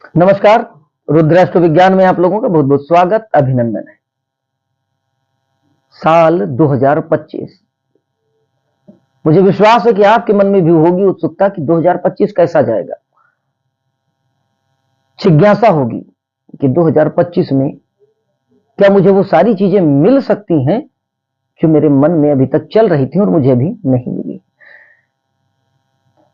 नमस्कार। रुद्राष्ट्र विज्ञान में आप लोगों का बहुत बहुत स्वागत, अभिनंदन है। साल 2025, मुझे विश्वास है कि आपके मन में भी होगी उत्सुकता कि 2025 कैसा जाएगा। जिज्ञासा होगी कि 2025 में क्या मुझे वो सारी चीजें मिल सकती हैं जो मेरे मन में अभी तक चल रही थी और मुझे अभी नहीं मिली।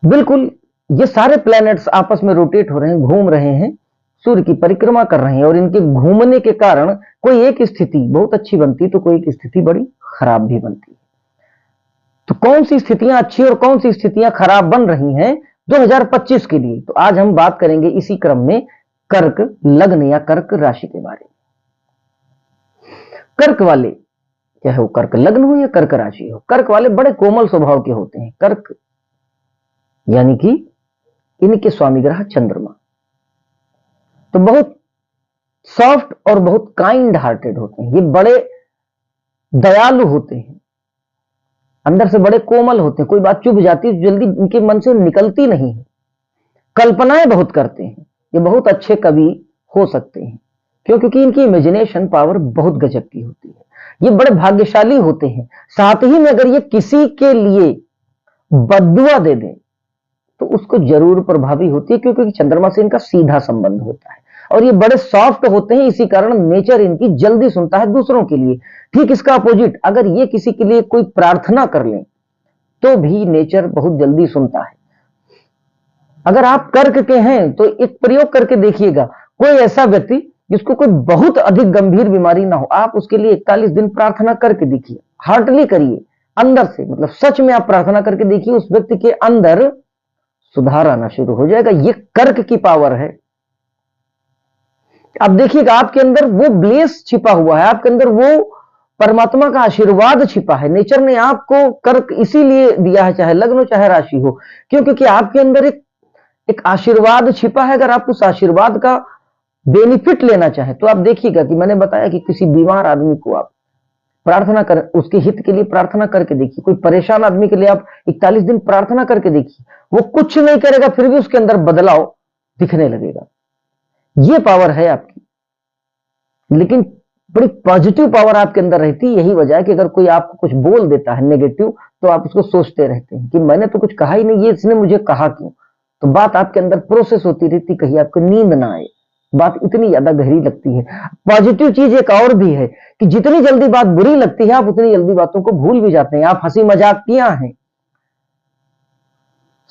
बिल्कुल, ये सारे प्लैनेट्स आपस में रोटेट हो रहे हैं, घूम रहे हैं, सूर्य की परिक्रमा कर रहे हैं और इनके घूमने के कारण कोई एक स्थिति बहुत अच्छी बनती तो कोई एक स्थिति बड़ी खराब भी बनती। तो कौन सी स्थितियां अच्छी और कौन सी स्थितियां खराब बन रही हैं 2025 के लिए, तो आज हम बात करेंगे इसी क्रम में कर्क लग्न या कर्क राशि के बारे में। कर्क वाले, चाहे वो कर्क लग्न हो या कर्क राशि हो, कर्क वाले बड़े कोमल स्वभाव के होते हैं। कर्क यानी कि इनके स्वामी ग्रह चंद्रमा तो बहुत सॉफ्ट और बहुत काइंड हार्टेड होते हैं। ये बड़े दयालु होते हैं, अंदर से बड़े कोमल होते हैं। कोई बात चुभ जाती है जल्दी इनके मन से निकलती नहीं है। कल्पनाएं बहुत करते हैं। ये बहुत अच्छे कवि हो सकते हैं क्योंकि इनकी इमेजिनेशन पावर बहुत गजब की होती है। ये बड़े भाग्यशाली होते हैं। साथ ही में अगर ये किसी के लिए बद्दुआ दे दें तो उसको जरूर प्रभावी होती है क्योंकि चंद्रमा से इनका सीधा संबंध होता है और ये बड़े सॉफ्ट होते हैं। इसी कारण नेचर इनकी जल्दी सुनता है दूसरों के लिए। ठीक इसका अपोजिट, अगर ये किसी के लिए कोई प्रार्थना कर लें तो भी नेचर बहुत जल्दी सुनता है। अगर आप कर्क के हैं तो एक प्रयोग करके देखिएगा, कोई ऐसा व्यक्ति जिसको कोई बहुत अधिक गंभीर बीमारी ना हो, आप उसके लिए 41 दिन प्रार्थना करके देखिए, हार्टली करिए, अंदर से, मतलब सच में आप प्रार्थना करके देखिए, उस व्यक्ति के अंदर सुधार आना शुरू हो जाएगा। ये कर्क की पावर है। अब देखिएगा आपके अंदर वो ब्लेस छिपा हुआ है, आपके अंदर वो परमात्मा का आशीर्वाद छिपा है। नेचर ने आपको कर्क इसीलिए दिया है, चाहे लग्न हो चाहे राशि हो, क्योंकि आपके अंदर एक आशीर्वाद छिपा है। अगर आप उस आशीर्वाद का बेनिफिट लेना चाहें तो आप देखिएगा कि मैंने बताया कि किसी बीमार आदमी को आप प्रार्थना कर, उसके हित के लिए प्रार्थना करके देखिए। कोई परेशान आदमी के लिए आप 41 दिन प्रार्थना करके देखिए, वो कुछ नहीं करेगा फिर भी उसके अंदर बदलाव दिखने लगेगा। ये पावर है आपकी, लेकिन बड़ी पॉजिटिव पावर आपके अंदर रहती है। यही वजह है कि अगर कोई आपको कुछ बोल देता है नेगेटिव तो आप उसको सोचते रहते हैं कि मैंने तो कुछ कहा ही नहीं, ये इसने मुझे कहा क्यों। तो बात आपके अंदर प्रोसेस होती रहती, कहीं आपको नींद ना आए, बात इतनी ज्यादा गहरी लगती है। पॉजिटिव चीज एक और भी है कि जितनी जल्दी बात बुरी लगती है आप उतनी जल्दी बातों को भूल भी जाते हैं। आप हंसी मजाक किया है,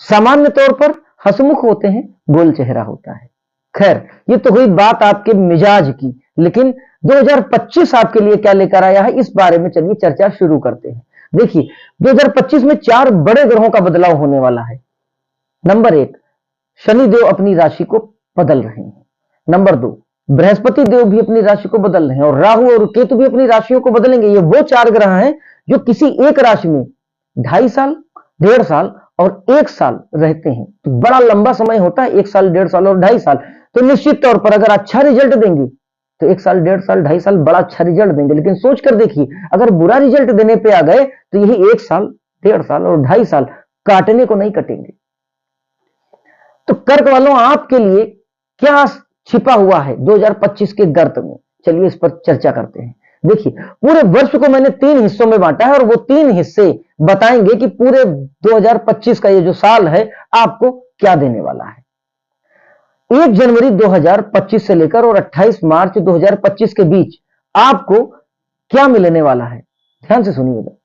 सामान्य तौर पर हंसमुख होते हैं, गोल चेहरा होता है। खैर, ये तो हुई बात आपके मिजाज की, लेकिन 2025 आपके लिए क्या लेकर आया है इस बारे में चलिए चर्चा शुरू करते हैं। देखिए, 2025 में 4 बड़े ग्रहों का बदलाव होने वाला है। नंबर 1, शनिदेव अपनी राशि को बदल रहे हैं। नंबर 2, बृहस्पति देव भी अपनी राशि को बदल रहे हैं और राहु और केतु भी अपनी राशियों को बदलेंगे। ये वो 4 ग्रह हैं जो किसी एक राशि में 2.5 साल, 1.5 साल और 1 साल रहते हैं। तो बड़ा लंबा समय होता है, 1 साल, 1.5 साल और 2.5 साल। तो निश्चित तौर पर अगर अच्छा रिजल्ट देंगे तो 1 साल, 1.5 साल, 2.5 साल बड़ा अच्छा रिजल्ट देंगे। लेकिन सोच कर देखिए, अगर बुरा रिजल्ट देने पे आ गए तो यही 1 साल, 1.5 साल और 2.5 साल काटने को नहीं कटेंगे। तो कर्क वालों, आपके लिए क्या छिपा हुआ है 2025 के गर्त में, चलिए इस पर चर्चा करते हैं। देखिए, पूरे वर्ष को मैंने 3 हिस्सों में बांटा है और वो 3 हिस्से बताएंगे कि पूरे 2025 का ये जो साल है आपको क्या देने वाला है। 1 जनवरी 2025 से लेकर और 28 मार्च 2025 के बीच आपको क्या मिलने वाला है, ध्यान से सुनिएगा।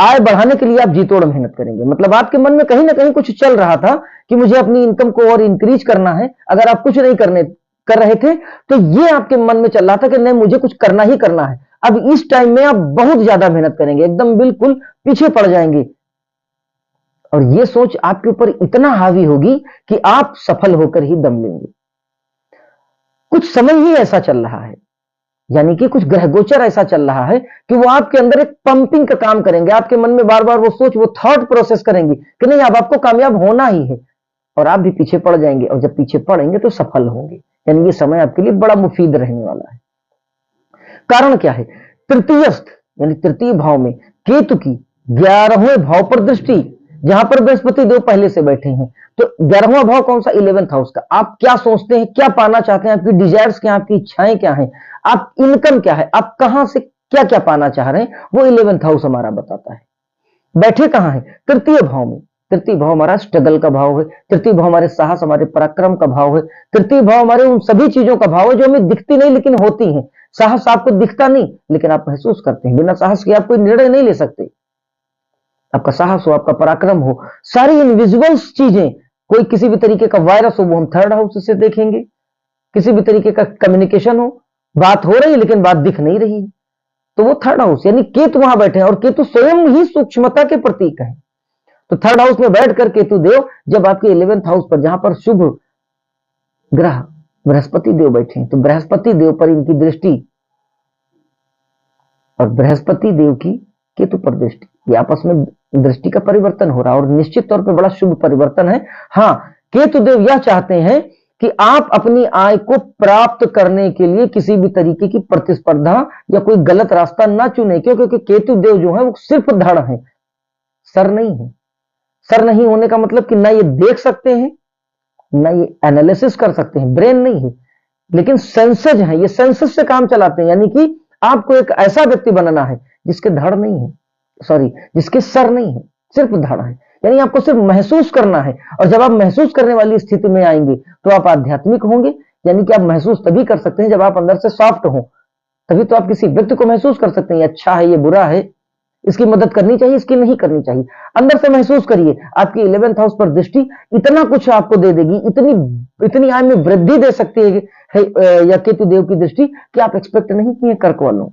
आय बढ़ाने के लिए आप जी तोड़ मेहनत करेंगे। मतलब आपके मन में कहीं ना कहीं कुछ चल रहा था कि मुझे अपनी इनकम को और इंक्रीज करना है। अगर आप कुछ नहीं कर रहे थे तो ये आपके मन में चल रहा था कि नहीं, मुझे कुछ करना ही करना है। अब इस टाइम में आप बहुत ज्यादा मेहनत करेंगे, एकदम बिल्कुल पीछे पड़ जाएंगे और ये सोच आपके ऊपर इतना हावी होगी कि आप सफल होकर ही दम लेंगे। कुछ समय ही ऐसा चल रहा है, यानी कि कुछ ग्रह गोचर ऐसा चल रहा है कि वो आपके अंदर एक पंपिंग का काम करेंगे। आपके मन में बार बार वो सोच, वो थॉट प्रोसेस करेंगे कि नहीं, अब आपको कामयाब होना ही है और आप भी पीछे पड़ जाएंगे और जब पीछे पड़ेंगे तो सफल होंगे। यानी ये समय आपके लिए बड़ा मुफीद रहने वाला है। कारण क्या है, तृतीयस्थ यानी तृतीय भाव में केतु की 11वें भाव पर दृष्टि, जहां पर बृहस्पति देव पहले से बैठे हैं। तो 11वां भाव कौन सा? 11th हाउस का। आप क्या सोचते हैं, क्या पाना चाहते हैं, आपकी डिजायर्स क्या, आपकी इच्छाएं क्या हैं, आप इनकम क्या है, आप कहां से क्या क्या पाना चाह रहे हैं, वो 11th हाउस हमारा बताता है। बैठे कहां है? तृतीय भाव में। तृतीय भाव हमारा स्ट्रगल का भाव है, तृतीय भाव हमारे साहस, हमारे पराक्रम का भाव है, तृतीय भाव हमारे उन सभी चीजों का भाव है जो हमें दिखती नहीं लेकिन होती हैं। साहस आपको दिखता नहीं लेकिन आप महसूस करते हैं। बिना साहस के आप कोई निर्णय नहीं ले सकते। आपका साहस हो, आपका पराक्रम हो, सारी इनविजिबल्स चीजें, कोई किसी भी तरीके का वायरस हो वो हम थर्ड हाउस से देखेंगे। किसी भी तरीके का कम्युनिकेशन हो, बात हो रही है लेकिन बात दिख नहीं रही, तो वो थर्ड हाउस, यानी केतु वहां बैठे हैं और केतु स्वयं ही सूक्ष्मता के प्रतीक है। तो थर्ड हाउस में बैठकर केतु देव जब आपके 11th हाउस पर, जहां पर शुभ ग्रह बृहस्पति देव बैठे हैं, तो बृहस्पति देव पर इनकी दृष्टि और बृहस्पति देव की केतु पर दृष्टि, ये आपस में दृष्टि का परिवर्तन हो रहा है और निश्चित तौर पर बड़ा शुभ परिवर्तन है। हाँ, केतु देव यह चाहते हैं कि आप अपनी आय को प्राप्त करने के लिए किसी भी तरीके की प्रतिस्पर्धा या कोई गलत रास्ता ना चुने। क्यों? क्योंकि केतु देव जो है वो सिर्फ धड़ है, सर नहीं है। सर नहीं होने का मतलब कि ना ये देख सकते हैं, ना ये एनालिसिस कर सकते हैं, ब्रेन नहीं है, लेकिन सेंसेज है, ये सेंसेस से काम चलाते हैं। यानी कि आपको एक ऐसा व्यक्ति बनना है जिसके धड़ नहीं है, सॉरी, जिसके सर नहीं है, सिर्फ धड़ है। यानी आपको सिर्फ महसूस करना है, और जब आप महसूस करने वाली स्थिति में आएंगे तो आप आध्यात्मिक होंगे। यानी कि आप महसूस तभी कर सकते हैं जब आप अंदर से सॉफ्ट हो, तभी तो आप किसी व्यक्ति को महसूस कर सकते हैं, ये अच्छा है, ये बुरा है, इसकी मदद करनी चाहिए, इसकी नहीं करनी चाहिए। अंदर से महसूस करिए। आपकी 11th हाउस पर दृष्टि इतना कुछ आपको दे देगी, इतनी इतनी आय में वृद्धि दे सकती है या केतु देव की दृष्टि, कि आप एक्सपेक्ट नहीं किए कर्क वालों।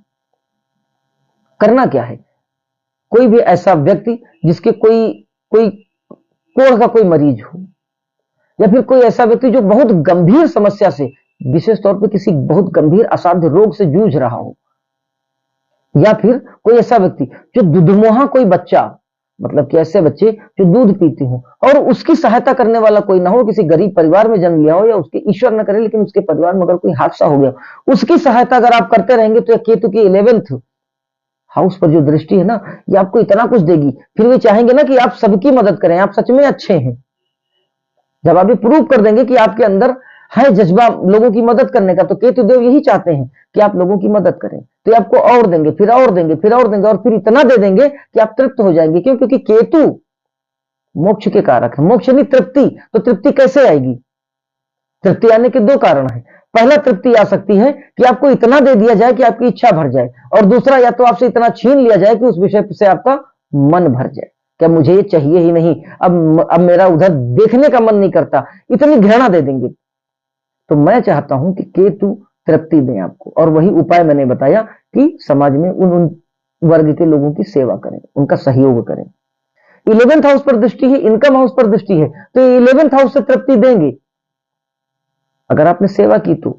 करना क्या है? कोई भी ऐसा व्यक्ति जिसके कोई कोई कोढ़ का कोई मरीज हो, या फिर कोई ऐसा व्यक्ति जो बहुत गंभीर समस्या से, विशेष तौर पर किसी बहुत गंभीर असाध्य रोग से जूझ रहा हो, या फिर कोई ऐसा व्यक्ति जो दुधमुहा कोई बच्चा, मतलब कि ऐसे बच्चे जो दूध पीते हो और उसकी सहायता करने वाला कोई ना हो, किसी गरीब परिवार में जन्म लिया हो, या उसके, ईश्वर न करे लेकिन उसके परिवार में अगर कोई हादसा हो गया, उसकी सहायता अगर आप करते रहेंगे तो केतु की 11th हाउस पर जो दृष्टि है ना, ये आपको इतना कुछ देगी। फिर वे चाहेंगे ना कि आप सबकी मदद करें, आप सच में अच्छे हैं। जब आप ये प्रूव कर देंगे कि आपके अंदर है जज्बा लोगों की मदद करने का, तो केतु देव यही चाहते हैं कि आप लोगों की मदद करें, तो ये आपको और देंगे, फिर और देंगे, फिर और देंगे, और फिर इतना दे देंगे कि आप तृप्त हो जाएंगे। क्यों? क्योंकि केतु मोक्ष के कारक है। मोक्ष यानी तृप्ति। तो तृप्ति कैसे आएगी? तृप्ति आने के दो कारण है। पहला, तृप्ति आ सकती है कि आपको इतना दे दिया जाए कि आपकी इच्छा भर जाए, और दूसरा, या तो आपसे इतना छीन लिया जाए कि उस विषय से आपका मन भर जाए, क्या मुझे ये चाहिए ही नहीं, अब मेरा उधर देखने का मन नहीं करता, इतनी घृणा दे देंगे। तो मैं चाहता हूं कि केतु तृप्ति दें आपको, और वही उपाय मैंने बताया कि समाज में उन वर्ग के लोगों की सेवा करें, उनका सहयोग करें। 11th हाउस पर दृष्टि है, इनकम हाउस पर दृष्टि है, तो 11th हाउस से तृप्ति देंगे अगर आपने सेवा की तो,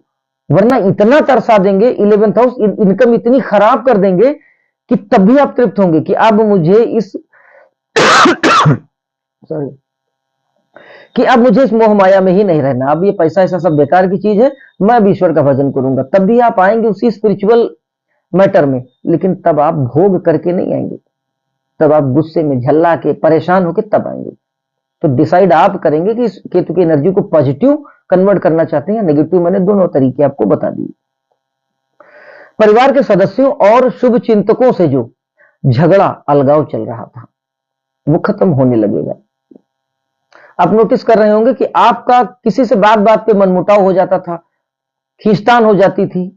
वरना इतना तरसा देंगे 11th हाउस, इनकम इतनी खराब कर देंगे कि तब भी आप तृप्त होंगे कि अब मुझे इस सॉरी, कि अब मुझे इस मोह माया में ही नहीं रहना, अब ये पैसा ऐसा सब बेकार की चीज है, मैं अब ईश्वर का भजन करूंगा। तब भी आप आएंगे उसी स्पिरिचुअल मैटर में, लेकिन तब आप भोग करके नहीं आएंगे, तब आप गुस्से में झल्ला के परेशान होकर तब आएंगे। तो डिसाइड आप करेंगे कि इस केतु की एनर्जी को पॉजिटिव कन्वर्ट करना चाहते हैं या नेगेटिव। मैंने दोनों तरीके आपको बता दिए। परिवार के सदस्यों और शुभ चिंतकों से जो झगड़ा अलगाव चल रहा था वो खत्म होने लगेगा। आप नोटिस कर रहे होंगे कि आपका किसी से बात बात पे मनमुटाव हो जाता था, खींचतान हो जाती थी,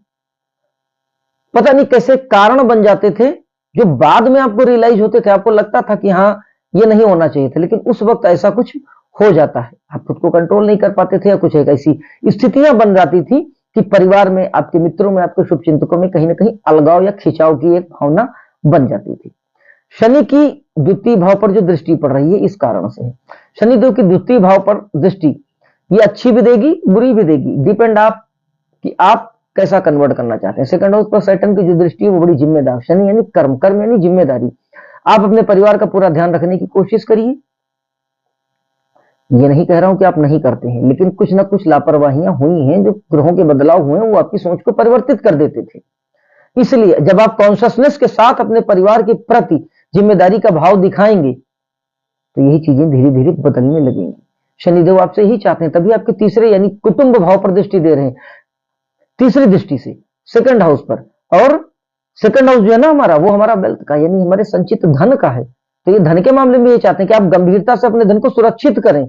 पता नहीं कैसे कारण बन जाते थे जो बाद में आपको रियलाइज होते थे। आपको लगता था कि हाँ ये नहीं होना चाहिए था, लेकिन उस वक्त ऐसा कुछ हो जाता है, आप खुद को कंट्रोल नहीं कर पाते थे, या कुछ एक ऐसी स्थितियां बन जाती थी कि परिवार में, आपके मित्रों में, आपके शुभचिंतकों में कहीं ना कहीं अलगाव या खिंचाव की एक भावना बन जाती थी। शनि की द्वितीय भाव पर जो दृष्टि पड़ रही है इस कारण से, शनिदेव की द्वितीय भाव पर दृष्टि ये अच्छी भी देगी बुरी भी देगी, डिपेंड आप कि आप कैसा कन्वर्ट करना चाहते हैं। सेकंड हाउस पर सैटर्न की जो दृष्टि है वो बड़ी जिम्मेदार, शनि यानी कर्म, कर्म यानी जिम्मेदारी। आप अपने परिवार का पूरा ध्यान रखने की कोशिश करिए, ये नहीं कह रहा हूं कि आप नहीं करते हैं, लेकिन कुछ ना कुछ लापरवाहियां हुई हैं, जो ग्रहों के बदलाव हुए हैं वो आपकी सोच को परिवर्तित कर देते थे। इसलिए जब आप कॉन्शियसनेस के साथ अपने परिवार के प्रति जिम्मेदारी का भाव दिखाएंगे तो यही चीजें धीरे धीरे बदलने लगेंगी। शनिदेव आपसे यही चाहते हैं, तभी आपके तीसरे यानी कुटुंब भाव पर दृष्टि दे रहे हैं, तीसरी दृष्टि से सेकंड हाउस पर। और सेकंड हाउस जो है ना हमारा, वो हमारा वेल्थ का यानी हमारे संचित धन का है। तो ये धन के मामले में ये चाहते हैं कि आप गंभीरता से अपने धन को सुरक्षित करें,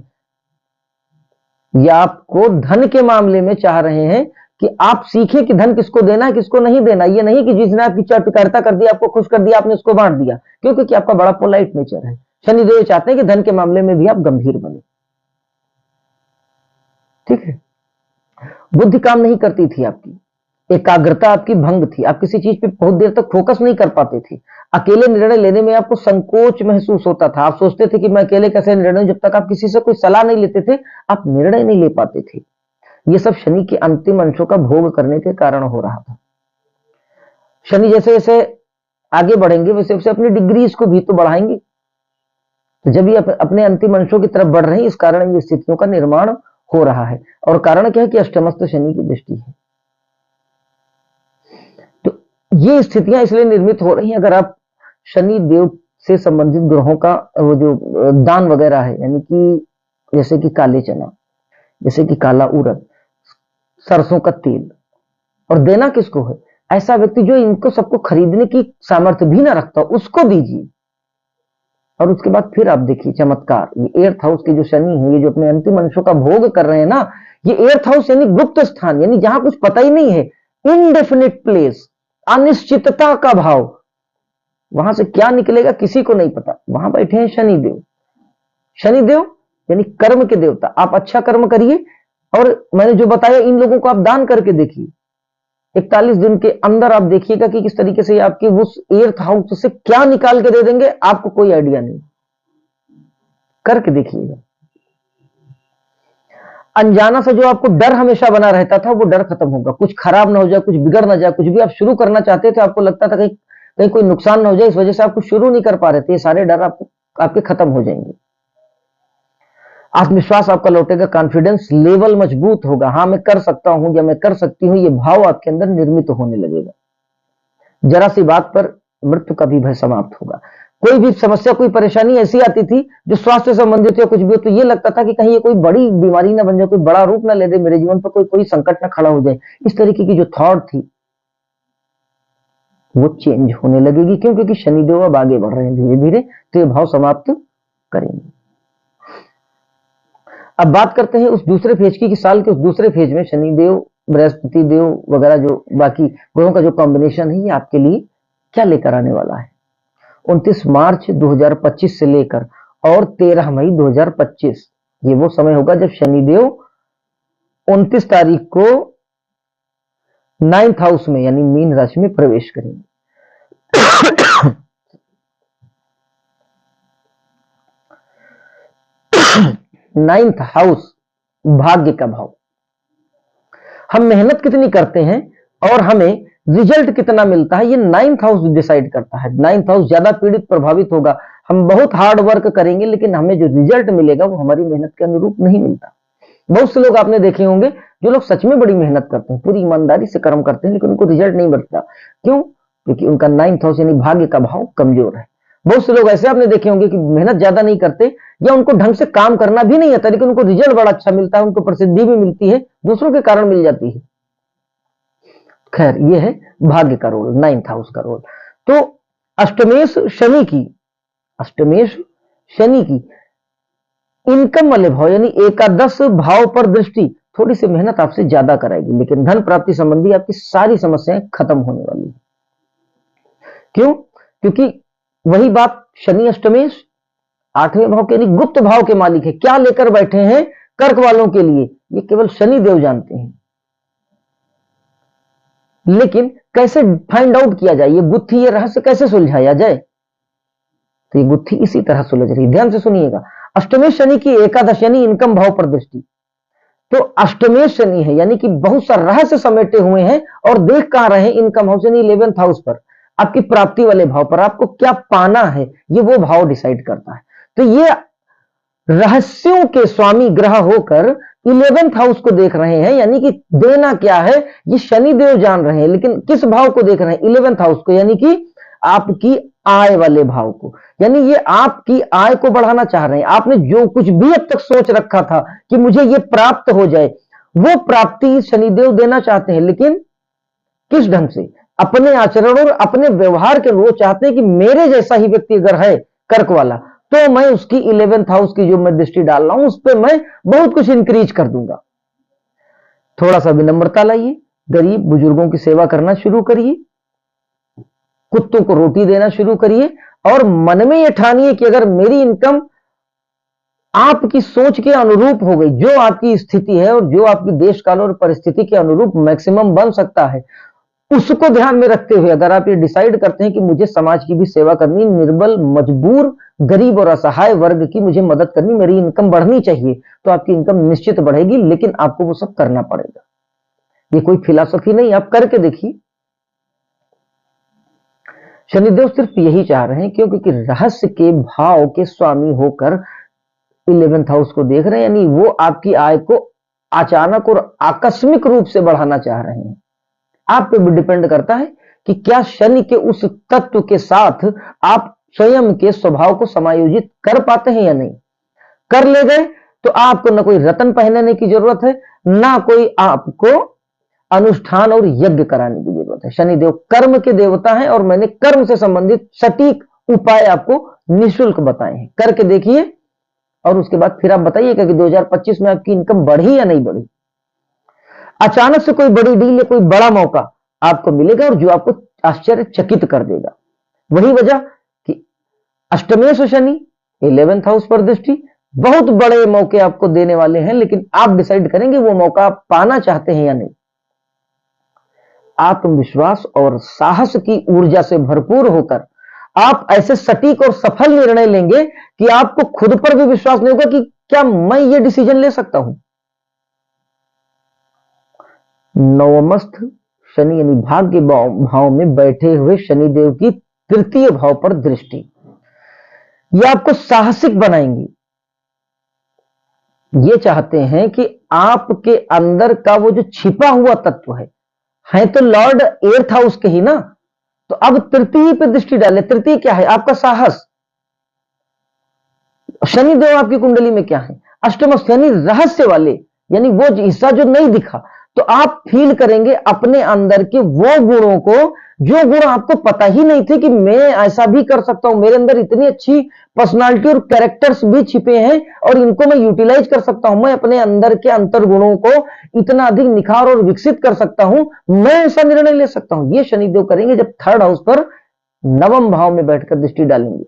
या आपको धन के मामले में चाह रहे हैं कि आप सीखें कि धन किसको देना है किसको नहीं देना। ये नहीं कि जिसने आपकी चटकारता कर दिया, आपको खुश कर दिया, आपने उसको बांट दिया, क्योंकि आपका बड़ा पोलाइट नेचर है। शनिदेव चाहते हैं कि धन के मामले में भी आप गंभीर बने। ठीक है, बुद्धि काम नहीं करती थी आपकी, एकाग्रता आपकी भंग थी, आप किसी चीज पे बहुत देर तक फोकस नहीं कर पाते थे, अकेले निर्णय लेने में आपको संकोच महसूस होता था, आप सोचते थे कि मैं अकेले कैसे निर्णय, जब तक आप किसी से कोई सलाह नहीं लेते थे आप निर्णय नहीं ले पाते थे। ये सब शनि के अंतिम अंशों का भोग करने के कारण हो रहा था। शनि जैसे जैसे आगे बढ़ेंगे वैसे वैसे अपनी डिग्रीज को भी तो बढ़ाएंगे, तो जब ये अपने अंतिम अंशों की तरफ बढ़ रहे हैं, इस कारण ये स्थितियों का निर्माण हो रहा है। और कारण क्या है कि अष्टमस्थ शनि की दृष्टि है। तो ये स्थितियां इसलिए निर्मित हो रही हैं, अगर आप शनि देव से संबंधित ग्रहों का वो जो दान वगैरह है, यानी कि जैसे कि काले चना, जैसे कि काला उड़द, सरसों का तेल, और देना किसको है, ऐसा व्यक्ति जो इनको सबको खरीदने की सामर्थ्य भी ना रखता, उसको दीजिए। और उसके बाद फिर आप देखिए चमत्कार, ये एर्थ हाउस के जो शनि है, ये जो अपने अंतिम अंशों का भोग कर रहे हैं ना, ये एर्थ हाउस यानी गुप्त स्थान, यानी जहां कुछ पता ही नहीं है, इनडेफिनिट प्लेस, अनिश्चितता का भाव, वहां से क्या निकलेगा किसी को नहीं पता। वहां बैठे हैं शनिदेव। शनिदेव यानी कर्म के देवता। आप अच्छा कर्म करिए, और मैंने जो बताया इन लोगों को आप दान करके देखिए, 41 दिन के अंदर आप देखिएगा कि किस तरीके से आपके उस एर्थ हाउस से क्या निकाल के दे देंगे, आपको कोई आइडिया नहीं, करके देखिएगा। अनजाना से जो आपको डर हमेशा बना रहता था, वो डर खत्म होगा। कुछ खराब ना हो जाए, कुछ बिगड़ ना जाए, कुछ भी आप शुरू करना चाहते थे, आपको लगता था कहीं कहीं कोई नुकसान ना हो जाए, इस वजह से आप कुछ शुरू नहीं कर पा रहे थे, ये सारे डर आपके खत्म हो जाएंगे। आत्मविश्वास आपका लौटेगा, कॉन्फिडेंस लेवल मजबूत होगा, हाँ मैं कर सकता हूं या मैं कर सकती हूं, ये भाव आपके अंदर निर्मित होने लगेगा। जरा सी बात पर मृत्यु का भी भय समाप्त होगा। कोई भी समस्या, कोई परेशानी ऐसी आती थी जो स्वास्थ्य संबंधित या कुछ भी हो, तो ये लगता था कि कहीं ये कोई बड़ी बीमारी ना बन जाए, कोई बड़ा रूप ना ले दे मेरे जीवन पर, कोई संकट ना खड़ा हो जाए। इस तरीके की जो थॉट थी वो चेंज होने लगेगी। क्यों? क्योंकि शनिदेव अब आगे बढ़ रहे हैं धीरे धीरे, तो ये भाव समाप्त करेंगे। अब बात करते हैं उस दूसरे फेज की, कि साल के उस दूसरे फेज में शनिदेव, बृहस्पति देव वगैरह जो बाकी ग्रहों का जो कॉम्बिनेशन है, ये आपके लिए क्या लेकर आने वाला है। 29 मार्च 2025 से लेकर और 13 मई 2025 ये वो समय होगा जब शनिदेव 29 तारीख को 9th हाउस में यानी मीन राशि में प्रवेश करेंगे। 9th हाउस भाग्य का भाव। हम मेहनत कितनी करते हैं और हमें रिजल्ट कितना मिलता है, ये 9th हाउस डिसाइड करता है। 9th हाउस ज्यादा पीड़ित प्रभावित होगा। हम बहुत हार्ड वर्क करेंगे, लेकिन हमें जो रिजल्ट मिलेगा वो हमारी मेहनत के अनुरूप नहीं मिलता। बहुत से लोग आपने देखे होंगे जो लोग सच में बड़ी मेहनत करते हैं, पूरी ईमानदारी से कर्म करते हैं, लेकिन उनको रिजल्ट नहीं मिलता। क्यों? क्योंकि उनका 9th हाउस यानी भाग्य का भाव कमजोर है। बहुत से लोग ऐसे आपने देखे होंगे कि मेहनत ज्यादा नहीं करते, या उनको ढंग से काम करना भी नहीं आता, लेकिन उनको रिजल्ट बड़ा अच्छा मिलता है, उनको प्रसिद्धि भी मिलती है, दूसरों के कारण मिल जाती है। खैर, ये है भाग्य का रोल, 9th हाउस का रोल। तो अष्टमेश शनि की इनकम वाले भाव यानी एकादश भाव पर दृष्टि थोड़ी सी मेहनत आपसे ज्यादा कराएगी, लेकिन धन प्राप्ति संबंधी आपकी सारी समस्याएं खत्म होने वाली है। क्यों? क्योंकि वही बात, शनि अष्टमेश 8वें भाव के यानी गुप्त भाव के मालिक है। क्या लेकर बैठे हैं कर्क वालों के लिए, ये केवल शनि देव जानते हैं। लेकिन कैसे फाइंड आउट किया जाए, ये गुत्थी, ये रहस्य कैसे सुलझाया जाए, तो ये गुत्थी इसी तरह सुलझ रही। ध्यान से सुनिएगा। अष्टमेश शनि की एकादश यानी इनकम भाव पर दृष्टि, तो अष्टमेश शनि है यानी कि बहुत सा रहस्य समेटे हुए हैं, और देख कहां रहे हैं, इनकम हाउस यानी 11th हाउस पर, आपकी प्राप्ति वाले भाव पर। आपको क्या पाना है ये वो भाव डिसाइड करता है। तो ये रहस्यों के स्वामी ग्रह होकर 11th हाउस को देख रहे हैं, यानी कि देना क्या है ये शनि देव जान रहे हैं, लेकिन किस भाव को देख रहे हैं, 11th हाउस को, यानी कि आपकी आय वाले भाव को, यानी ये आपकी आय को बढ़ाना चाह रहे हैं। आपने जो कुछ भी अब तक सोच रखा था कि मुझे ये प्राप्त हो जाए, वो प्राप्ति शनिदेव देना चाहते हैं, लेकिन किस ढंग से? अपने आचरण और अपने व्यवहार के वो चाहते हैं कि मेरे जैसा ही व्यक्ति अगर है कर्क वाला, तो मैं उसकी 11th हाउस की जो मैं दृष्टि डाल रहा हूं उस पर मैं बहुत कुछ इंक्रीज कर दूंगा। थोड़ा सा विनम्रता लाइए, गरीब बुजुर्गों की सेवा करना शुरू करिए, कुत्तों को रोटी देना शुरू करिए, और मन में यह ठानिए कि अगर मेरी इनकम आपकी सोच के अनुरूप हो गई, जो आपकी स्थिति है और जो आपकी देश काल और परिस्थिति के अनुरूप मैक्सिमम बन सकता है, उसको ध्यान में रखते हुए अगर आप ये डिसाइड करते हैं कि मुझे समाज की भी सेवा करनी, निर्बल, मजबूर, गरीब और असहाय वर्ग की मुझे मदद करनी, मेरी इनकम बढ़नी चाहिए, तो आपकी इनकम निश्चित बढ़ेगी, लेकिन आपको वो सब करना पड़ेगा। ये कोई फिलॉसफी नहीं, आप करके देखिए। शनिदेव सिर्फ यही चाह रहे हैं, क्योंकि रहस्य के भाव के स्वामी होकर 11th हाउस को देख रहे हैं, यानी वो आपकी आय को अचानक और आकस्मिक रूप से बढ़ाना चाह रहे हैं। आप पे भी डिपेंड करता है कि क्या शनि के उस तत्व के साथ आप स्वयं के स्वभाव को समायोजित कर पाते हैं या नहीं। कर ले गए तो आपको न कोई रत्न पहनने की जरूरत है, ना कोई आपको अनुष्ठान और यज्ञ कराने की जरूरत है। शनिदेव कर्म के देवता हैं और मैंने कर्म से संबंधित सटीक उपाय आपको निःशुल्क बताए हैं। करके देखिए और उसके बाद फिर आप बताइएगा कि 2025 में आपकी इनकम बढ़ी या नहीं बढ़ी। अचानक से कोई बड़ी डील या कोई बड़ा मौका आपको मिलेगा और जो आपको आश्चर्यचकित कर देगा। वही वजह कि अष्टमेश शनि 11th हाउस पर दृष्टि बहुत बड़े मौके आपको देने वाले हैं, लेकिन आप डिसाइड करेंगे वो मौका आप पाना चाहते हैं या नहीं। आत्मविश्वास और साहस की ऊर्जा से भरपूर होकर आप ऐसे सटीक और सफल निर्णय लेंगे कि आपको खुद पर भी विश्वास नहीं होगा कि क्या मैं ये डिसीजन ले सकता हूं। नवमस्थ शनि यानी भाग्य भाव में बैठे हुए शनिदेव की तृतीय भाव पर दृष्टि, ये आपको साहसिक बनाएंगी। ये चाहते हैं कि आपके अंदर का वो जो छिपा हुआ तत्व है तो लॉर्ड 8th हाउस के ही ना, तो अब तृतीय पे दृष्टि डाले। तृतीय क्या है? आपका साहस। शनिदेव आपकी कुंडली में क्या है? अष्टम यानी रहस्य वाले, यानी वो हिस्सा जो नहीं दिखा, तो आप फील करेंगे अपने अंदर के वो गुणों को जो गुण आपको पता ही नहीं थे कि मैं ऐसा भी कर सकता हूं, मेरे अंदर इतनी अच्छी पर्सनालिटी और कैरेक्टर्स भी छिपे हैं और इनको मैं यूटिलाइज कर सकता हूं, मैं अपने अंदर के अंतर गुणों को इतना अधिक निखार और विकसित कर सकता हूं, मैं ऐसा निर्णय ले सकता हूं। ये शनिदेव करेंगे जब 3rd हाउस पर नवम भाव में बैठकर दृष्टि डालेंगे,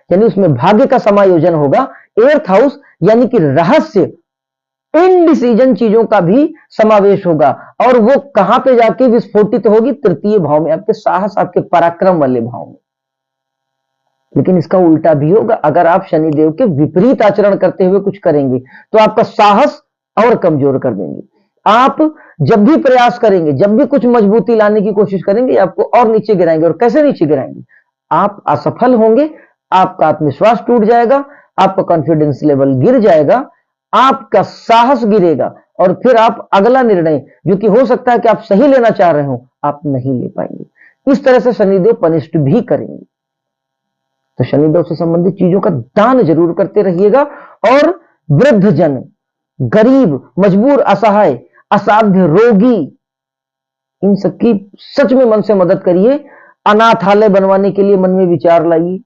यानी उसमें भाग्य का समायोजन होगा। 8th हाउस यानी कि रहस्य, इनडिसीजन चीजों का भी समावेश होगा और वो कहां पे जाके विस्फोटित होगी? तृतीय भाव में, आपके साहस, आपके पराक्रम वाले भाव में। लेकिन इसका उल्टा भी होगा, अगर आप शनिदेव के विपरीत आचरण करते हुए कुछ करेंगे तो आपका साहस और कमजोर कर देंगे। आप जब भी प्रयास करेंगे, जब भी कुछ मजबूती लाने की कोशिश करेंगे, आपको और नीचे गिराएंगे। और कैसे नीचे गिराएंगे? आप असफल होंगे, आपका आत्मविश्वास टूट जाएगा, आपका कॉन्फिडेंस लेवल गिर जाएगा, आपका साहस गिरेगा और फिर आप अगला निर्णय जो कि हो सकता है कि आप सही लेना चाह रहे हो, आप नहीं ले पाएंगे। इस तरह से शनिदेव पनिष्ठ भी करेंगे। तो शनिदेव से संबंधित चीजों का दान जरूर करते रहिएगा और वृद्ध जन, गरीब, मजबूर, असहाय, असाध्य, रोगी, इन सबकी सच में मन से मदद करिए। अनाथालय बनवाने के लिए मन में विचार लाइए।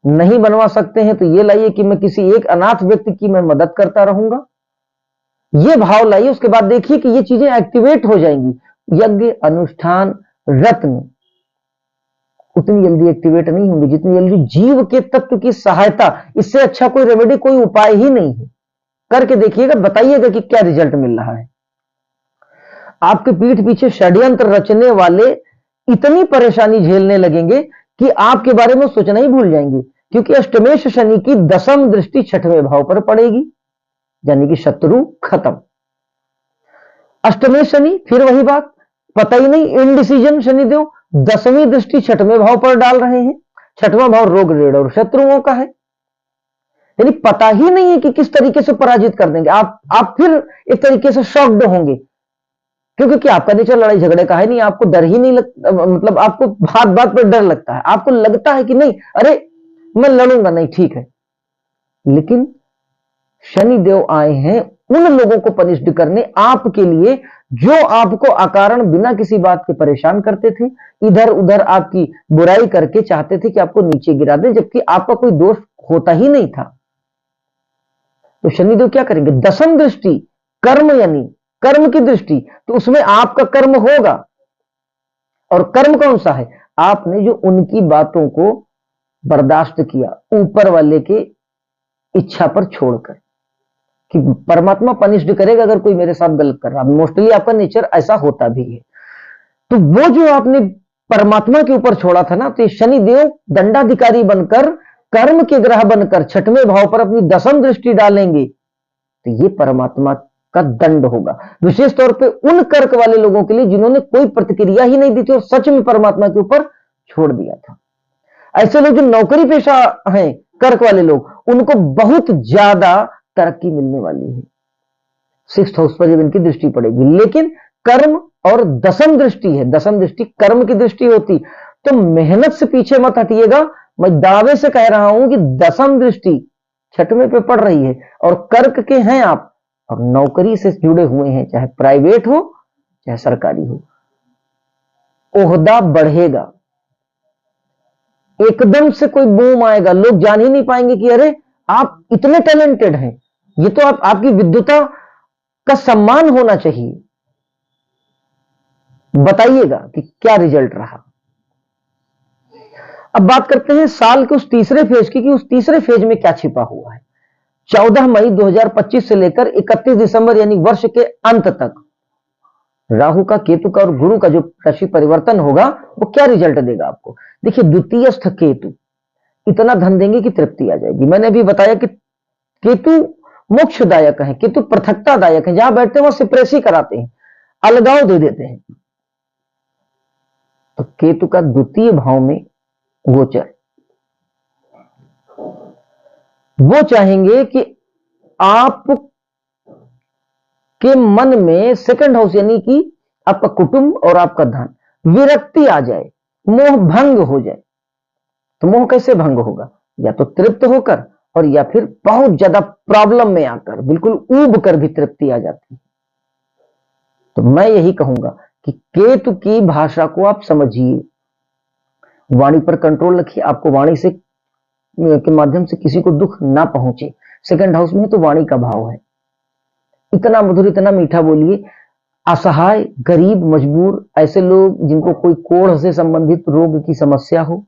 नहीं बनवा सकते हैं तो ये लाइए कि मैं किसी एक अनाथ व्यक्ति की मैं मदद करता रहूंगा, ये भाव लाइए। उसके बाद देखिए कि ये चीजें एक्टिवेट हो जाएंगी। यज्ञ, अनुष्ठान, रत्न उतनी जल्दी एक्टिवेट नहीं होंगी जितनी जल्दी जीव के तत्व की सहायता। इससे अच्छा कोई रेमेडी, कोई उपाय ही नहीं है। करके देखिएगा, बताइएगा कि क्या रिजल्ट मिल रहा है। आपके पीठ पीछे षड्यंत्र रचने वाले इतनी परेशानी झेलने लगेंगे कि आपके बारे में सोचना ही भूल जाएंगे, क्योंकि अष्टमेश शनि की 10वीं दृष्टि 6वें भाव पर पड़ेगी, यानी कि शत्रु खत्म। अष्टमेश शनि, फिर वही बात, पता ही नहीं, इनडिसीजन शनिदेव 10वीं दृष्टि 6वें भाव पर डाल रहे हैं। 6वां भाव रोग, ऋण और शत्रुओं का है, यानी पता ही नहीं है कि किस तरीके से पराजित कर देंगे। आप फिर एक तरीके से शॉक्ड होंगे क्योंकि आपका नेचर लड़ाई झगड़े का है नहीं, आपको डर ही नहीं लगता, मतलब आपको बात बात पर डर लगता है, आपको लगता है कि नहीं अरे मैं लड़ूंगा नहीं, ठीक है। लेकिन शनिदेव आए हैं उन लोगों को पनिश्ड करने आपके लिए जो आपको अकारण बिना किसी बात के परेशान करते थे, इधर उधर आपकी बुराई करके चाहते थे कि आपको नीचे गिरा दे, जबकि आपका कोई दोष होता ही नहीं था। तो शनिदेव क्या करेंगे? दशम दृष्टि, कर्म यानी कर्म की दृष्टि, तो उसमें आपका कर्म होगा। और कर्म कौन सा है? आपने जो उनकी बातों को बर्दाश्त किया ऊपर वाले के इच्छा पर छोड़कर, कि परमात्मा पनिश्ड करेगा अगर कोई मेरे साथ गलत कर रहा। मोस्टली आपका नेचर ऐसा होता भी है। तो वो जो आपने परमात्मा के ऊपर छोड़ा था ना, तो ये शनिदेव दंडाधिकारी बनकर, कर्म के ग्रह बनकर छठवें भाव पर अपनी दशम दृष्टि डालेंगे, तो ये परमात्मा का दंड होगा। विशेष तौर पे उन कर्क वाले लोगों के लिए जिन्होंने कोई प्रतिक्रिया ही नहीं दी थी और सच में परमात्मा के ऊपर छोड़ दिया था। ऐसे लोग जो नौकरी पेशा हैं, कर्क वाले लोग, उनको बहुत ज्यादा तरक्की मिलने वाली है। 6th हाउस पर जब इनकी दृष्टि पड़ेगी। लेकिन कर्म और दशम दृष्टि है, दशम दृष्टि कर्म की दृष्टि होती, तो मेहनत से पीछे मत हटिएगा। मैं दावे से कह रहा हूं कि दशम दृष्टि छठवें पे पड़ रही है और कर्क के हैं आप और नौकरी से जुड़े हुए हैं, चाहे प्राइवेट हो चाहे सरकारी हो, ओहदा बढ़ेगा। एकदम से कोई बूम आएगा, लोग जान ही नहीं पाएंगे कि अरे आप इतने टैलेंटेड हैं। ये तो आपकी विद्वता का सम्मान होना चाहिए। बताइएगा कि क्या रिजल्ट रहा। अब बात करते हैं साल के उस तीसरे फेज की, कि उस तीसरे फेज में क्या छिपा हुआ है। 14 मई 2025 से लेकर 31 दिसंबर यानी वर्ष के अंत तक राहु का, केतु का और गुरु का जो राशि परिवर्तन होगा वो क्या रिजल्ट देगा आपको। देखिए, द्वितीयस्थ केतु इतना धन देंगे कि तृप्ति आ जाएगी। मैंने अभी बताया कि केतु मोक्षदायक है, केतु पृथकतादायक है, जहां बैठते हैं वहां सिप्रेसी कराते हैं, अलगाव दे देते हैं। तो केतु का द्वितीय भाव में गोचर, वो चाहेंगे कि आप के मन में सेकंड हाउस यानी कि आपका कुटुंब और आपका धन, विरक्ति आ जाए, मोह भंग हो जाए। तो मोह कैसे भंग होगा? या तो तृप्त होकर और या फिर बहुत ज्यादा प्रॉब्लम में आकर, बिल्कुल ऊब कर भी तृप्ति आ जाती है। तो मैं यही कहूंगा कि केतु की भाषा को आप समझिए, वाणी पर कंट्रोल रखिए, आपको वाणी से के माध्यम से किसी को दुख ना पहुंचे। सेकंड हाउस में तो वाणी का भाव है, इतना मधुर इतना मीठा बोलिए। असहाय, गरीब, मजबूर, ऐसे लोग जिनको कोई कोढ़ से संबंधित रोग की समस्या हो,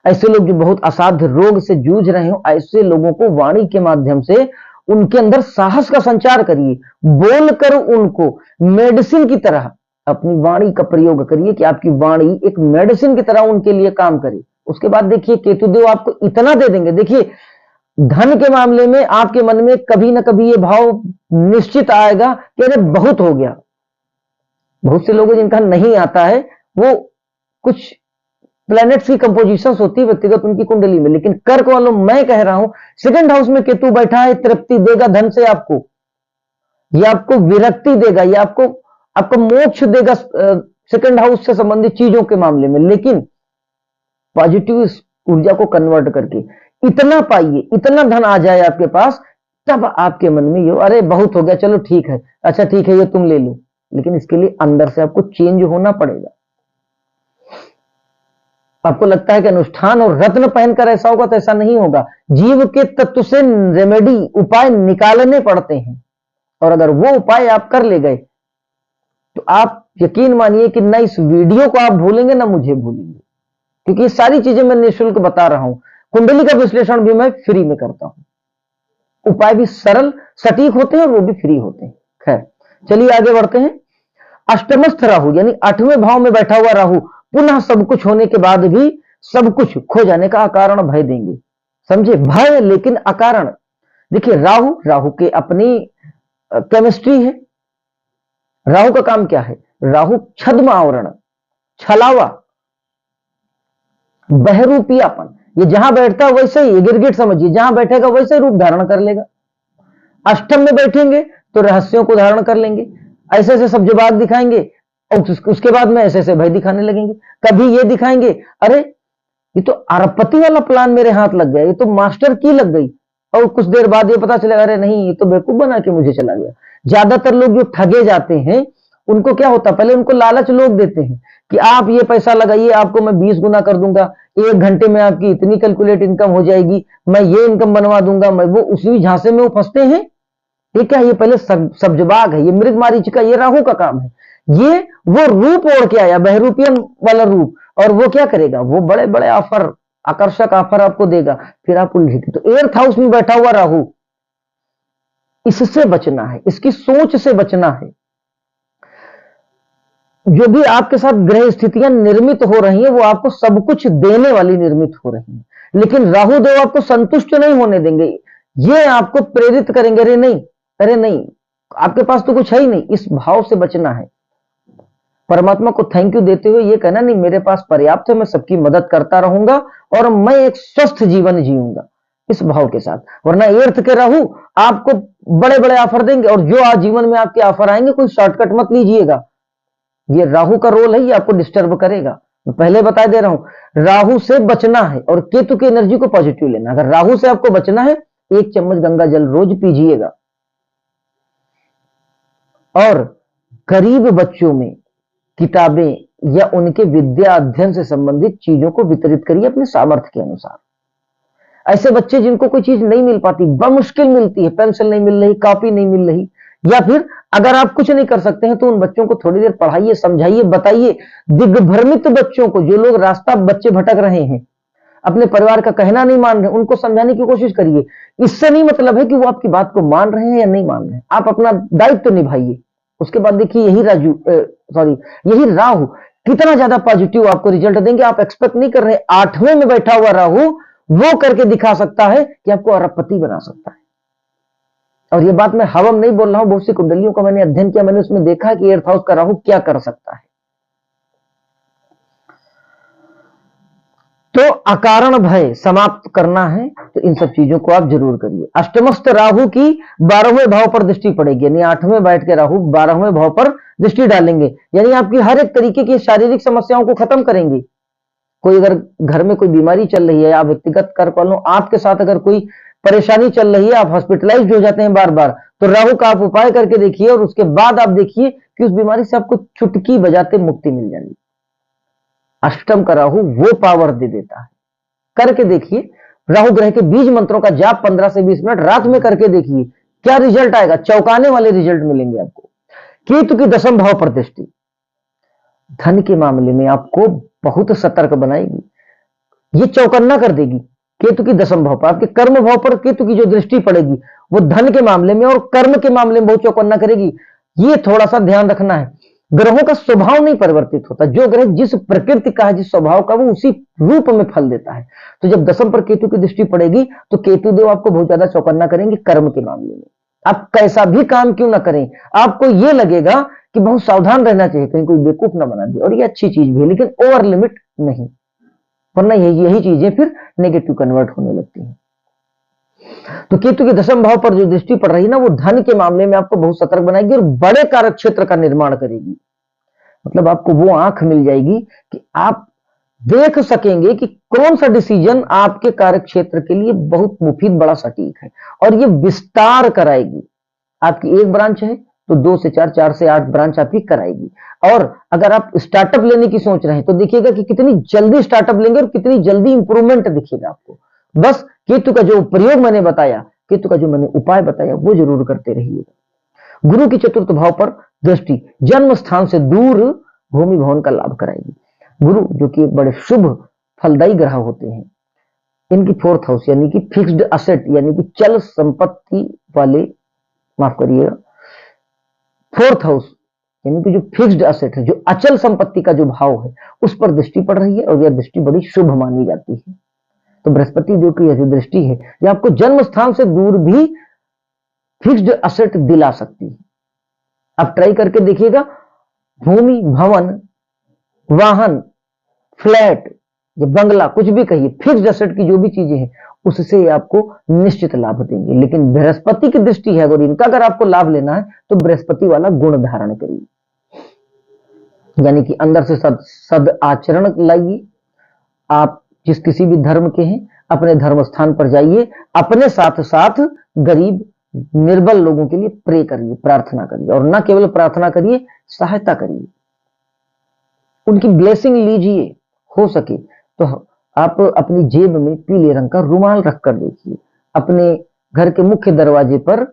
ऐसे लोग जो बहुत असाध्य रोग से जूझ रहे हो, ऐसे लोगों को वाणी के माध्यम से उनके अंदर साहस का संचार करिए, बोलकर उनको मेडिसिन की तरह अपनी वाणी का प्रयोग करिए कि आपकी वाणी एक मेडिसिन की तरह उनके लिए काम करे। उसके बाद देखिए केतुदेव आपको इतना दे देंगे। देखिए, धन के मामले में आपके मन में कभी ना कभी ये भाव निश्चित आएगा कि अरे बहुत हो गया। बहुत से लोग जिनका नहीं आता है, वो कुछ प्लैनेट्स की कंपोजिशन होती है व्यक्तिगत उनकी कुंडली में। लेकिन कर्क वालों, मैं कह रहा हूं, सेकंड हाउस में केतु बैठा है, तृप्ति देगा धन से आपको, ये आपको विरक्ति देगा, ये आपको मोक्ष देगा सेकंड हाउस से संबंधित चीजों के मामले में। लेकिन पॉजिटिव ऊर्जा को कन्वर्ट करके इतना पाइए, इतना धन आ जाए आपके पास, तब आपके मन में ये अरे बहुत हो गया, चलो ठीक है, अच्छा ठीक है, ये तुम ले लो। लेकिन इसके लिए अंदर से आपको चेंज होना पड़ेगा। आपको लगता है कि अनुष्ठान और रत्न पहनकर ऐसा होगा, तो ऐसा नहीं होगा। जीव के तत्व से रेमेडी, उपाय निकालने पड़ते हैं, और अगर वो उपाय आप कर ले गए तो आप यकीन मानिए कि ना इस वीडियो को आप भूलेंगे ना मुझे भूलेंगे, क्योंकि ये सारी चीजें मैं निःशुल्क बता रहा हूं। कुंडली का विश्लेषण भी मैं फ्री में करता हूं, उपाय भी सरल सटीक होते हैं और वो भी फ्री होते हैं। खैर, चलिए आगे बढ़ते हैं। अष्टमस्थ राहु यानी 8वें भाव में बैठा हुआ राहु पुनः सब कुछ होने के बाद भी सब कुछ खो जाने का अकारण भय देंगे। समझे? भय लेकिन अकारण। देखिए, राहु के अपनी केमिस्ट्री है। राहु का काम क्या है? राहु छद्म आवरण, छलावा, बहरूपियापन। ये जहां बैठता है वैसे ही गिरगिट समझिए, जहां बैठेगा वैसे रूप धारण कर लेगा। अष्टम में बैठेंगे तो रहस्यों को धारण कर लेंगे, ऐसे ऐसे सब जवाब दिखाएंगे और उसके बाद में ऐसे ऐसे भय दिखाने लगेंगे। कभी ये दिखाएंगे, अरे ये तो अरबपति वाला प्लान मेरे हाथ लग गया, ये तो मास्टर की लग गई, और कुछ देर बाद ये पता चलेगा अरे नहीं ये तो बेवकूफ बना के मुझे चला गया। ज्यादातर लोग जो ठगे जाते हैं उनको क्या होता है, पहले उनको लालच लोग देते हैं कि आप ये पैसा लगाइए, आपको मैं 20 गुना कर दूंगा, 1 घंटे में आपकी इतनी कैलकुलेट इनकम हो जाएगी, मैं ये इनकम बनवा दूंगा, मैं वो उसी झांसे में वो फंसते हैं। ये क्या है, ये पहले सब्जबाग है, ये मृग मारीच का, ये राहु का काम है। ये वो रूप ओढ़ के आया, बहरूपियन वाला रूप, और वो क्या करेगा, वो बड़े बड़े ऑफर, आकर्षक ऑफर आपको देगा, फिर आप उलझेंगे। तो 8th हाउस में बैठा हुआ राहु, इससे बचना है, इसकी सोच से बचना है। जो भी आपके साथ ग्रह स्थितियां निर्मित हो रही हैं वो आपको सब कुछ देने वाली निर्मित हो रही हैं, लेकिन राहु देव आपको संतुष्ट नहीं होने देंगे। ये आपको प्रेरित करेंगे, अरे नहीं, अरे नहीं, आपके पास तो कुछ है ही नहीं। इस भाव से बचना है। परमात्मा को थैंक यू देते हुए ये कहना, नहीं मेरे पास पर्याप्त है, मैं सबकी मदद करता रहूंगा और मैं एक स्वस्थ जीवन जीऊंगा, इस भाव के साथ। वरना 8th के राहु आपको बड़े बड़े ऑफर देंगे, और जो आज जीवन में आपके ऑफर आएंगे कोई शॉर्टकट मत लीजिएगा। ये राहु का रोल है, ये आपको डिस्टर्ब करेगा। मैं पहले बता दे रहा हूं, राहु से बचना है और केतु की एनर्जी को पॉजिटिव लेना। अगर राहु से आपको बचना है, 1 चम्मच गंगा जल रोज पीजिएगा। और गरीब बच्चों में किताबें या उनके विद्या अध्ययन से संबंधित चीजों को वितरित करिए अपने सामर्थ्य के अनुसार। ऐसे बच्चे जिनको कोई चीज नहीं मिल पाती, बमुश्किल मिलती है, पेंसिल नहीं मिल रही, कॉपी नहीं मिल रही, या फिर अगर आप कुछ नहीं कर सकते हैं तो उन बच्चों को थोड़ी देर पढ़ाइए, समझाइए, बताइए। दिग्भ्रमित बच्चों को, जो लोग रास्ता बच्चे भटक रहे हैं, अपने परिवार का कहना नहीं मान रहे, उनको समझाने की कोशिश करिए। इससे नहीं मतलब है कि वो आपकी बात को मान रहे हैं या नहीं मान रहे हैं, आप अपना दायित्व तो निभाइए। उसके बाद देखिए यही राहु कितना ज्यादा पॉजिटिव आपको रिजल्ट देंगे, आप एक्सपेक्ट नहीं कर रहे। 8वें में बैठा हुआ राहु वो करके दिखा सकता है कि आपको अरबपति बना सकता है। और ये बात मैं हवम नहीं बोल रहा हूं, बहुत सी कुंडलियों का मैंने अध्ययन किया, मैंने उसमें देखा कि 8th हाउस का राहु क्या कर सकता है। तो अकारण भय समाप्त करना है तो इन सब चीजों को आप जरूर करिए। अष्टमस्थ राहु की 12वें भाव पर दृष्टि पड़ेगी, यानी 8वें बैठ के राहु 12वें भाव पर दृष्टि डालेंगे, यानी आपकी हर एक तरीके की शारीरिक समस्याओं को खत्म करेंगे। कोई अगर घर में कोई बीमारी चल रही है, आप व्यक्तिगत कर पा लो, आपके साथ अगर कोई परेशानी चल रही है, आप हॉस्पिटलाइज्ड हो जाते हैं बार बार, तो राहु का आप उपाय करके देखिए और उसके बाद आप देखिए कि उस बीमारी से आपको चुटकी बजाते मुक्ति मिल जाएगी। अष्टम का राहु वो पावर दे देता है, करके देखिए। राहु ग्रह के बीज मंत्रों का जाप 15 से 20 मिनट रात में करके देखिए, क्या रिजल्ट आएगा, चौंकाने वाले रिजल्ट मिलेंगे आपको। केतु की 10वें भाव पर दृष्टि धन के मामले में आपको बहुत सतर्क बनाएगी, ये चौकन्ना कर देगी। केतु की 10वें भाव पर, आपके कर्म भाव पर केतु की जो दृष्टि पड़ेगी वो धन के मामले में और कर्म के मामले में बहुत चौकन्ना करेगी। ये थोड़ा सा ध्यान रखना है। ग्रहों का स्वभाव नहीं परिवर्तित होता, जो ग्रह जिस प्रकृति का है, जिस स्वभाव का, वो उसी रूप में फल देता है। तो जब 10वें पर केतु की दृष्टि पड़ेगी तो केतु देव आपको बहुत ज्यादा चौकन्ना करेंगे कर्म के मामले में। आप कैसा भी काम क्यों ना करें, आपको यह लगेगा कि बहुत सावधान रहना चाहिए, कहीं कोई बेवकूफ ना बना दे। और ये अच्छी चीज भी है, लेकिन ओवर लिमिट नहीं, वरना यही चीजें फिर नेगेटिव कन्वर्ट होने लगती हैं। तो केतु के 10वें भाव पर जो दृष्टि पड़ रही है ना, वो धन के मामले में आपको बहुत सतर्क बनाएगी और बड़े कार्य क्षेत्र का निर्माण करेगी। मतलब आपको वो आंख मिल जाएगी कि आप देख सकेंगे कि कौन सा डिसीजन आपके कार्य क्षेत्र के लिए बहुत मुफीद, बड़ा सटीक है। और ये विस्तार कराएगी। आपकी एक ब्रांच है तो 2 से 4, 4 से 8 ब्रांच आपकी कराएगी। और अगर आप स्टार्टअप लेने की सोच रहे हैं तो देखिएगा कि कितनी जल्दी स्टार्टअप लेंगे और कितनी जल्दी इंप्रूवमेंट दिखेगा आपको। बस केतु का जो प्रयोग मैंने बताया, केतु का जो मैंने उपाय बताया, वो जरूर करते रहिएगा। गुरु की 4th भाव पर दृष्टि जन्म स्थान से दूर भूमि भवन का लाभ कराएगी। गुरु जो कि एक बड़े शुभ फलदायी ग्रह होते हैं, इनकी 4th हाउस यानी कि फिक्स्ड असेट यानी कि चल संपत्ति वाले, माफ करिएगा, 4th हाउस यानी कि जो फिक्स्ड असेट है, जो अचल संपत्ति का जो भाव है, उस पर दृष्टि पड़ रही है और यह दृष्टि बड़ी शुभ मानी जाती है। तो बृहस्पति देव की यह दृष्टि है, यह आपको जन्म स्थान से दूर भी फिक्स्ड असेट दिला सकती है। आप ट्राई करके देखिएगा। भूमि, भवन, वाहन, फ्लैट या बंगला, कुछ भी कहिए, फिक्स्ड असेट की जो भी चीजें हैं उससे आपको निश्चित लाभ देंगे। लेकिन बृहस्पति की दृष्टि है, अगर इनका अगर आपको लाभ लेना है तो बृहस्पति वाला गुण धारण करिए, यानी कि अंदर से सद आचरण लाइए। आप जिस किसी भी धर्म के हैं अपने धर्म स्थान पर जाइए, अपने साथ साथ गरीब निर्बल लोगों के लिए प्रे करिए, प्रार्थना करिए, और न केवल प्रार्थना करिए, सहायता करिए, उनकी ब्लेसिंग लीजिए। हो सके तो आप अपनी जेब में पीले रंग का रुमाल रखकर देखिए, अपने घर के मुख्य दरवाजे पर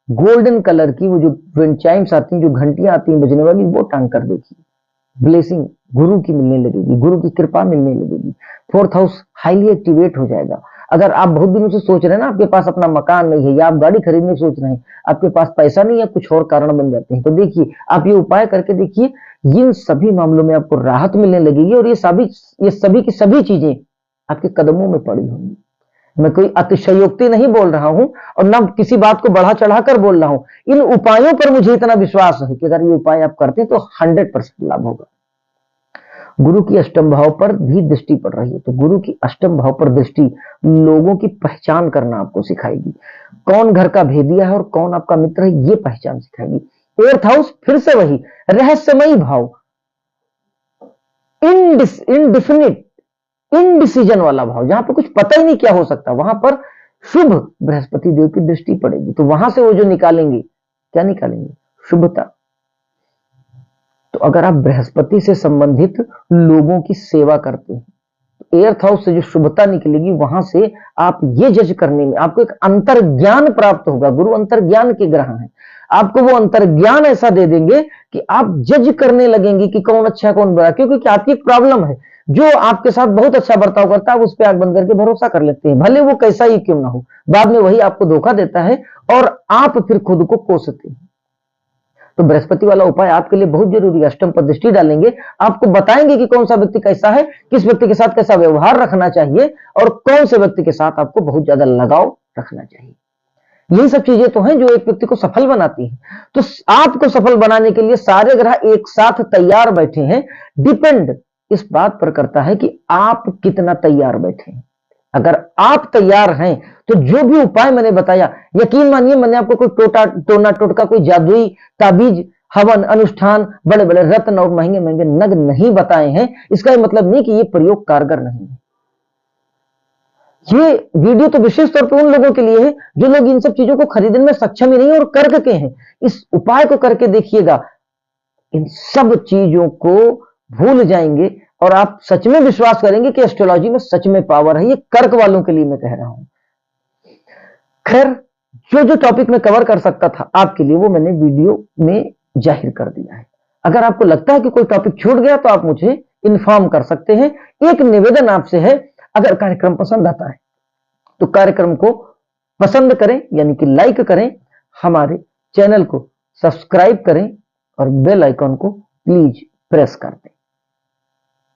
गोल्डन कलर की वो जो विंड चाइम्स आती हैं, जो घंटियां आती हैं बजने वाली, वो टांग कर देखिए। ब्लेसिंग गुरु की मिलने लगेगी, गुरु की कृपा मिलने लगेगी। फोर्थ हाउस हाईली एक्टिवेट हो जाएगा। अगर आप बहुत दिनों से सोच रहे हैं ना, आपके पास अपना मकान नहीं है या आप गाड़ी खरीदने की सोच रहे हैं, आपके पास पैसा नहीं है, कुछ और कारण बन जाते हैं, तो देखिए आप ये उपाय करके देखिए, इन सभी मामलों में आपको राहत मिलने लगेगी और ये सभी की सभी चीजें आपके कदमों में पड़ी होंगी। मैं कोई अतिशयोक्ति नहीं बोल रहा हूं और ना किसी बात को बढ़ा चढ़ाकर बोल रहा हूं। इन उपायों पर मुझे इतना विश्वास है कि अगर ये उपाय आप करते हैं तो 100% लाभ होगा। गुरु की अष्टम भाव पर भी दृष्टि पड़ रही है, तो गुरु की अष्टम भाव पर दृष्टि लोगों की पहचान करना आपको सिखाएगी। कौन घर का भेदिया है और कौन आपका मित्र है, ये पहचान सिखाएगी। एर्थ हाउस फिर से वही रहस्यमयी भाव, इनडिफिनिट, इनडिसीजन वाला भाव, जहां पर कुछ पता ही नहीं क्या हो सकता, वहां पर शुभ बृहस्पति देव की दृष्टि पड़ेगी। तो वहां से वो जो निकालेंगे, क्या निकालेंगे? शुभता। तो अगर आप बृहस्पति से संबंधित लोगों की सेवा करते हैं, एर्थ हाउस से जो शुभता निकलेगी, वहां से आप ये जज करने में आपको एक अंतर ज्ञान प्राप्त होगा। गुरु अंतर ज्ञान के ग्रह हैं, आपको वो अंतर ज्ञान ऐसा दे देंगे कि आप जज करने लगेंगे कि कौन अच्छा कौन बुरा, क्योंकि आपकी एक प्रॉब्लम है, जो आपके साथ बहुत अच्छा बर्ताव करता है, आप उस पर आंख बंद करके भरोसा कर लेते हैं, भले वो कैसा ही क्यों ना हो, बाद में वही आपको धोखा देता है और आप फिर खुद को कोसते हैं। तो बृहस्पति वाला उपाय आपके लिए बहुत जरूरी है। अष्टम पर दृष्टि डालेंगे, आपको बताएंगे कि कौन सा व्यक्ति कैसा है, किस व्यक्ति के साथ कैसा व्यवहार रखना चाहिए और कौन से व्यक्ति के साथ आपको बहुत ज्यादा लगाव रखना चाहिए। यही सब चीजें तो हैं जो एक व्यक्ति को सफल बनाती हैं। तो आपको सफल बनाने के लिए सारे ग्रह एक साथ तैयार बैठे हैं। डिपेंड इस बात पर करता है कि आप कितना तैयार बैठे हैं। अगर आप तैयार हैं तो जो भी उपाय मैंने बताया, यकीन मानिए मैंने आपको कोई टोना टोटका, कोई जादुई ताबीज, हवन, अनुष्ठान, बड़े बड़े रत्न और महंगे महंगे नग नहीं बताए हैं। इसका ये मतलब नहीं कि ये प्रयोग कारगर नहीं है। ये वीडियो तो विशेष तौर पर उन लोगों के लिए है जो लोग इन सब चीजों को खरीदने में सक्षम ही नहीं और कर के हैं। इस उपाय को करके देखिएगा, इन सब चीजों को भूल जाएंगे और आप सच में विश्वास करेंगे कि एस्ट्रोलॉजी में सच में पावर है। ये कर्क वालों के लिए मैं कह रहा हूं। खैर, जो जो टॉपिक मैं कवर कर सकता था आपके लिए, वो मैंने वीडियो में जाहिर कर दिया है। अगर आपको लगता है कि कोई टॉपिक छूट गया तो आप मुझे इन्फॉर्म कर सकते हैं। एक निवेदन आपसे है, अगर कार्यक्रम पसंद आता है तो कार्यक्रम को पसंद करें, यानी कि लाइक करें, हमारे चैनल को सब्सक्राइब करें और बेल आइकन को प्लीज प्रेस कर दें।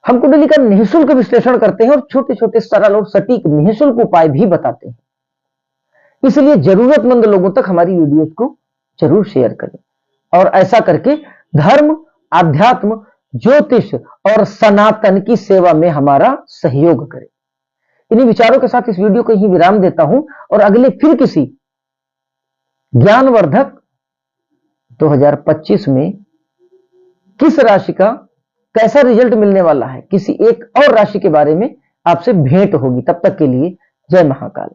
हम कुंडली का निःशुल्क विश्लेषण करते हैं और छोटे छोटे सरल और सटीक निःशुल्क उपाय भी बताते हैं। इसलिए जरूरतमंद लोगों तक हमारी वीडियोस को जरूर शेयर करें और ऐसा करके धर्म, आध्यात्म, ज्योतिष और सनातन की सेवा में हमारा सहयोग करें। इन्हीं विचारों के साथ इस वीडियो को ही विराम देता हूं और अगले फिर किसी ज्ञानवर्धक 2025 में किस राशि का कैसा रिजल्ट मिलने वाला है, किसी एक और राशि के बारे में आपसे भेंट होगी। तब तक के लिए जय महाकाल।